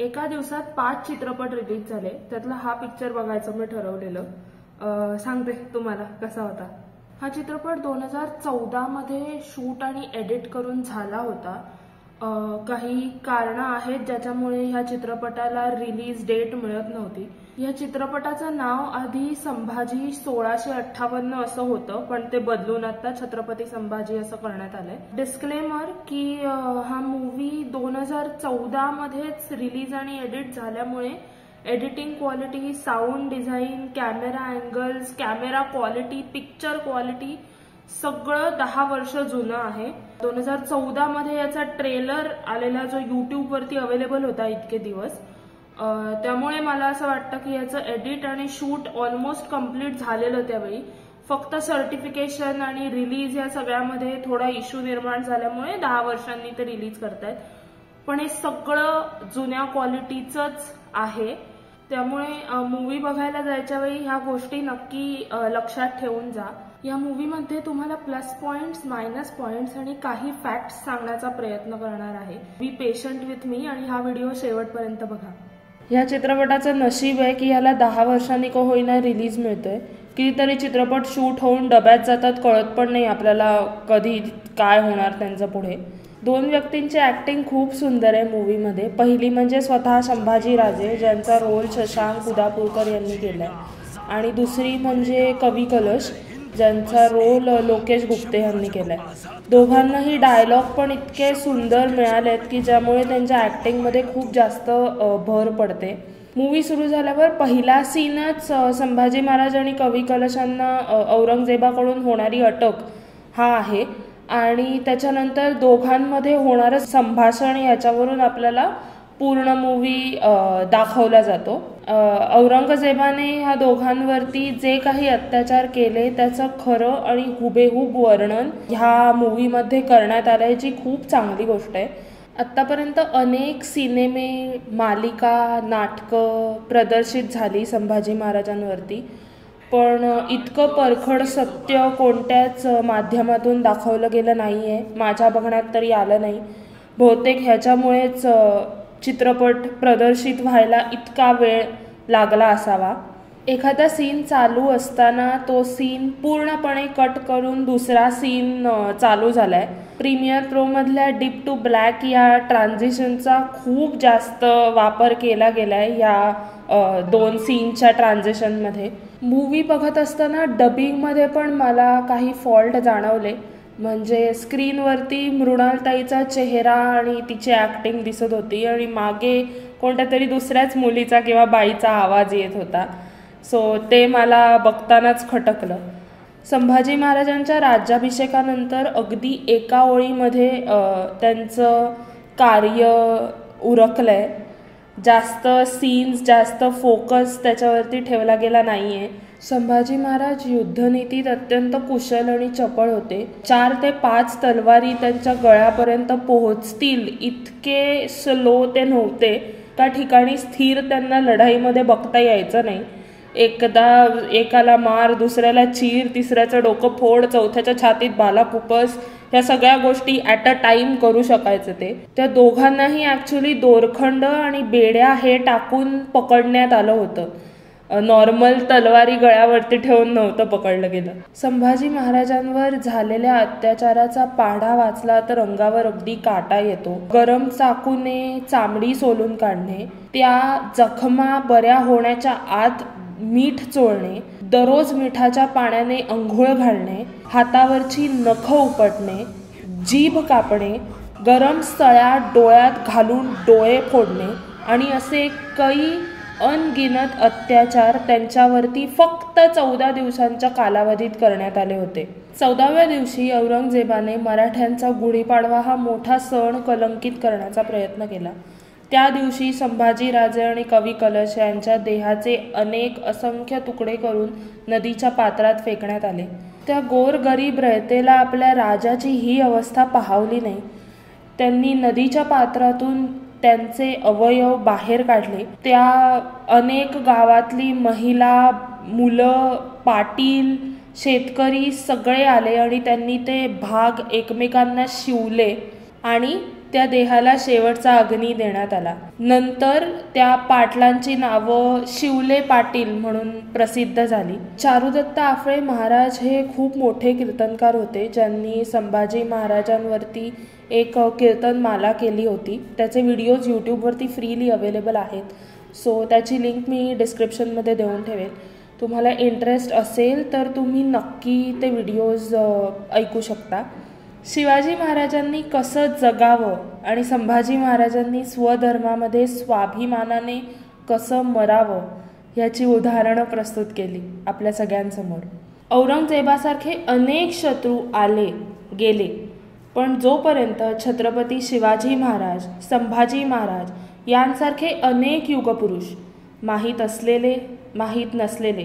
एका दिवसात 5 चित्रपट रिलीज झाले, त्यातला हा पिक्चर बघायचं मी ठरवलेलं. सांगते तुम्हाला कसा होता हा चित्रपट. 2014 मध्ये शूट आणि एडिट करून झाला होता. काही कारणं आहेत ज्याच्यामुळे ह्या चित्रपटाला रिलीज डेट मिळत नव्हती. या चित्रपटाचं नाव आधी संभाजी 1658 असं होतं, पण ते बदलून आता छत्रपती संभाजी असं करण्यात आलंय. डिस्क्लेमर की हा मूवी 2014 मध्येच रिलीज आणि एडिट झाल्यामुळे editing quality, sound design, camera angles, camera quality, picture quality सगळं 10 वर्ष जुनं आहे. 2014 मध्ये याचा ट्रेलर आलेला जो YouTube वरती अवेलेबल होता इतके दिवस, त्यामुळे मला असं वाटतं की याचं एडिट आणि शूट ऑलमोस्ट कम्प्लीट झालेलं त्यावेळी. फक्त सर्टिफिकेशन आणि रिलीज या सगळ्यामध्ये थोडा इश्यू निर्माण झाल्यामुळे 10 वर्षांनी ते रिलीज करतायत. पण हे सगळं जुन्या क्वालिटीचंच आहे, त्यामुळे मूवी बघायला जायच्या वेळी ह्या गोष्टी नक्की लक्षात ठेवून जा. या मूवीमध्ये तुम्हाला प्लस पॉइंट्स, मायनस पॉइंट्स आणि काही फॅक्ट्स सांगण्याचा प्रयत्न करणार आहे. बी पेशंट विथ मी आणि हा व्हिडिओ शेवटपर्यंत बघा. या चित्रपटाचं नशीब आहे की याला 10 वर्षांनी का होईना रिलीज मिळतोय. कितीतरी चित्रपट शूट होऊन डब्यात जातात, कळत पण नाही आपल्याला कधी काय होणार त्यांचं पुढे. 2 व्यक्तींची ऍक्टिंग खूप सुंदर आहे मूवीमध्ये. पहिली म्हणजे स्वतः संभाजी राजे, ज्यांचा रोल शशांक उदापूरकर यांनी केलाय, आणि दुसरी म्हणजे कवी कलश, ज्यांचा रोल लोकेश गुप्ते यांनी केलाय. दोघांनाही डायलॉग पण इतके सुंदर मिळालेत की ज्यामुळे त्यांच्या ऍक्टिंगमध्ये खूप जास्त भर पडते. मूवी सुरू झाल्यावर पहिला सीनच संभाजी महाराज आणि कवी कलशांना औरंगजेबाकडून होणारी अटक हा आहे, आणि त्याच्यानंतर दोघांमध्ये होणारं संभाषण याच्यावरून आपल्याला पूर्ण मूवी दाखवला जातो. औरंगजेबाने ह्या दोघांवरती जे काही अत्याचार केले त्याचं खरं आणि हुबेहूब वर्णन ह्या मूवीमध्ये करण्यात आलंय, जी खूप चांगली गोष्ट आहे. आत्तापर्यंत अनेक सिनेमे, मालिका, नाटकं प्रदर्शित झाली संभाजी महाराजांवरती, पण इतकं परखड सत्य कोणत्याच माध्यमातून दाखवलं गेलं नाही आहे, माझ्या बघण्यात तरी आलं नाही. बहुतेक ह्याच्यामुळेच चित्रपट प्रदर्शित व्हायला इतका वेळ लागला असावा. एखादा सीन चालू असताना तो सीन पूर्णपणे कट करून दुसरा सीन चालू झालाय. प्रीमियर प्रो मधल्या डीप टू ब्लॅक या ट्रान्झिशनचा खूप जास्त वापर केला गेलाय या 2 सीनच्या ट्रान्झिशनमध्ये. मूवी बघत असताना डबिंगमध्ये पण मला काही फॉल्ट जाणवले. म्हणजे स्क्रीनवरती मृणालताईचा चेहरा आणि तिची ऍक्टिंग दिसत होती, आणि मागे कोणत्या तरी दुसऱ्याच मुलीचा किंवा बाईचा आवाज येत होता. सो ते मला बघतानाच खटकलं. संभाजी महाराजांच्या राज्याभिषेकानंतर अगदी एका ओळीमध्ये त्यांचं कार्य उरकलंय. जास्त सीन्स, जास्त फोकस त्याच्यावरती ठेवला गेला नाहीये. संभाजी महाराज युद्धनीतीत अत्यंत कुशल आणि चपळ होते. 4 ते 5 तलवारी त्यांच्या गळ्यापर्यंत पोहोचतील इतके स्लो ते नव्हते. त्या ठिकाणी स्थिर त्यांना लढाईमध्ये बघता यायचं नाही. एकदा एकाला मार, दुसऱ्याला चीर, तिसऱ्याचं डोकं फोड, चौथ्याच्या छातीत भाला खुपस, ह्या सगळ्या गोष्टी ॲट अ टाइम करू शकायचं ते. त्या दोघांनाही ॲक्च्युली दोरखंड आणि बेड्या हे टाकून पकडण्यात आलं होतं. नॉर्मल तलवारी गळ्यावरती ठेवून नव्हतं पकडलं गेलं. संभाजी महाराजांवर झालेल्या अत्याचाराचा पाढा वाचला तर अंगावर अगदी काटा येतो. गरम चाकूने चामडी सोलून काढणे, त्या जखमा बऱ्या होण्याच्या आत मीठ चोळणे, दररोज मिठाच्या पाण्याने अंघोळ घालणे, हातावरची नखं उपटणे, जीभ कापणे, गरम सळ्या डोळ्यात घालून डोळे फोडणे, आणि असे काही अनगिनत अत्याचार त्यांच्यावरती फक्त 14 दिवसांच्या कालावधीत करण्यात आले होते. 14व्या दिवशी औरंगजेबाने मराठ्यांचा गुढीपाडवा हा मोठा सण कलंकित करण्याचा प्रयत्न केला. त्या दिवशी संभाजी राजे आणि कवी कलश यांच्या देहाचे असंख्य तुकडे करून नदीच्या पात्रात फेकण्यात आले. त्या गोरगरीब रयतेला आपल्या राजाची ही अवस्था पाहावली नाही. त्यांनी नदीच्या पात्रातून त्यांचे अवयव बाहेर काढले. त्या अनेक गावातली महिला, मुलं, पाटील, शेतकरी सगळे आले आणि त्यांनी ते भाग एकमेकांना शिवले आणि त्या देहाला शेवटचा अग्नी देण्यात आला. नंतर त्या पाटलांची नावं शिवले पाटील म्हणून प्रसिद्ध झाली. चारुदत्त आफळे महाराज हे खूप मोठे कीर्तनकार होते, ज्यांनी संभाजी महाराजांवरती एक कीर्तनमाला केली होती. त्याचे व्हिडिओज यूट्यूबवरती फ्रीली अवेलेबल आहेत. सो त्याची लिंक मी डिस्क्रिप्शनमध्ये देऊन ठेवेल. तुम्हाला इंटरेस्ट असेल तर तुम्ही नक्की ते व्हिडिओज ऐकू शकता. शिवाजी महाराजांनी कसं जगावं आणि संभाजी महाराजांनी स्वधर्मामध्ये स्वाभिमानाने कसं मरावं याची उदाहरणं प्रस्तुत केली आपल्या सगळ्यांसमोर. औरंगजेबासारखे अनेक शत्रू आले गेले, पण जोपर्यंत छत्रपती शिवाजी महाराज, संभाजी महाराज यांसारखे अनेक युगपुरुष, माहीत असलेले माहीत नसलेले,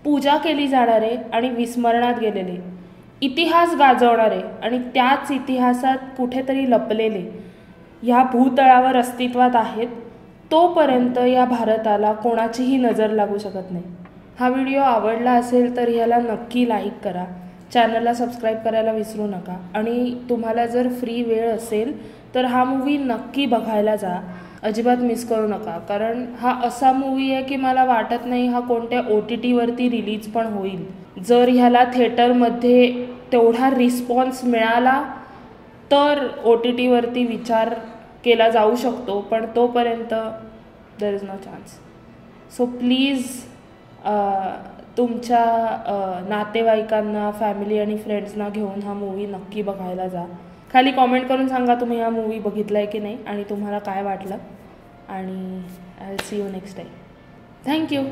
पूजा केली जाणारे आणि विस्मरणात गेलेले, इतिहास गाजवणारे आणि त्याच इतिहासात कुठेतरी लपलेले ह्या भूतळावर अस्तित्वात आहेत, तोपर्यंत या भारताला कोणाचीही नजर लागू शकत नाही. हा व्हिडिओ आवडला असेल तर ह्याला नक्की लाईक करा, चॅनलला सबस्क्राईब करायला विसरू नका आणि तुम्हाला जर फ्री वेळ असेल तर हा मूवी नक्की बघायला जा. अजिबात मिस करू नका, कारण हा असा मूवी आहे की मला वाटत नाही हा कोणत्या OTTवरती रिलीज पण होईल. जर ह्याला थिएटरमध्ये तेवढा रिस्पॉन्स मिळाला तर OTTवरती विचार केला जाऊ शकतो, पण तोपर्यंत there is no chance. So please तुमच्या नातेवाईकांना, फॅमिली आणि फ्रेंड्सना घेऊन हा मूवी नक्की बघायला जा. खाली कॉमेंट करून सांगा तुम्ही हा मूवी बघितला आहे की नाही आणि तुम्हाला काय वाटलं. आणि I will see you next time. Thank you.